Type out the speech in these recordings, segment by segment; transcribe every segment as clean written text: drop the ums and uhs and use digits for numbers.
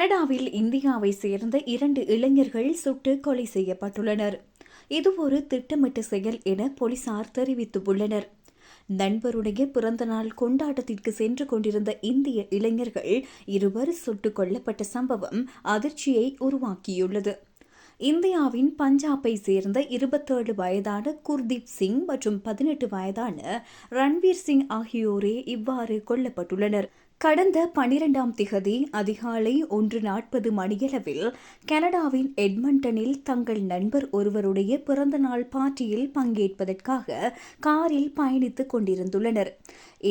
கனடாவில் இந்தியாவை சேர்ந்த 2 இளைஞர்கள் சுட்டு கொலை செய்யப்பட்டுள்ளனர். இது ஒரு திட்டமிட்ட செயல் என போலீசார் தெரிவித்துள்ளனர். நண்பருடைய பிறந்தநாள் கொண்டாட்டத்திற்கு சென்று கொண்டிருந்த இந்திய இளைஞர்கள் இருவர் சுட்டுக் கொல்லப்பட்ட சம்பவம் அதிர்ச்சியை உருவாக்கியுள்ளது. இந்தியாவின் பஞ்சாபை சேர்ந்த 27 வயதான குர்தீப் சிங் மற்றும் 18 வயதான ரன்வீர் சிங் ஆகியோரே இவ்வாறு கொல்லப்பட்டுள்ளனர். கடந்த 12ஆம் திகதி அதிகாலை 1:40 மணியளவில் கனடாவின் எட்மண்டனில் தங்கள் நண்பர் ஒருவருடைய பிறந்தநாள் பார்ட்டியில் பங்கேற்பதற்காக காரில் பயணித்துக் கொண்டிருந்துள்ளனர்.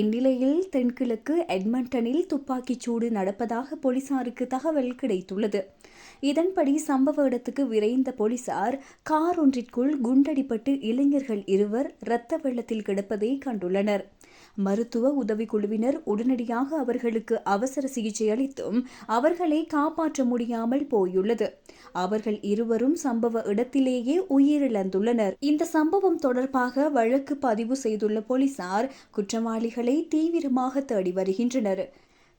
இந்நிலையில் தென்கிழக்கு எட்மண்டனில் துப்பாக்கிச் சூடு நடப்பதாக போலீசாருக்கு தகவல் கிடைத்துள்ளது. இதன்படி சம்பவ இடத்துக்கு விரைந்த போலீசார் கார் ஒன்றிற்குள் குண்டடிப்பட்டு இளைஞர்கள் இருவர் இரத்த வெள்ளத்தில் கிடப்பதை கண்டுள்ளனர். மருத்துவ உதவிக்குழுவினர் உடனடியாக அவர்களுக்கு அவசர சிகிச்சை அளித்தும் அவர்களை காப்பாற்ற முடியாமல் போயுள்ளது. அவர்கள் இருவரும் சம்பவ இடத்திலேயே உயிரிழந்துள்ளனர். இந்த சம்பவம் தொடர்பாக வழக்கு பதிவு செய்துள்ள போலீசார் குற்றவாளிகளை தீவிரமாக தேடி வருகின்றனர்.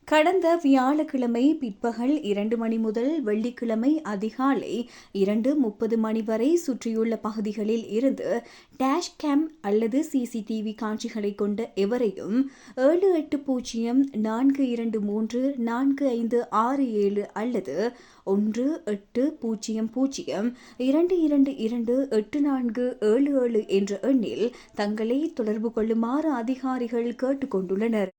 கடந்த வியாழக்கிழமை பிற்பகல் 2 மணி முதல் வெள்ளிக்கிழமை அதிகாலை 2:30 மணி வரை சுற்றியுள்ள பகுதிகளில் இருந்து டேஷ் கேம் அல்லது சிசிடிவி காட்சிகளை கொண்ட எவரையும் 7804234567 அல்லது 180022228477 என்ற எண்ணில் தங்களை தொடர்பு கொள்ளுமாறு அதிகாரிகள் கேட்டுக் கொண்டுள்ளனர்.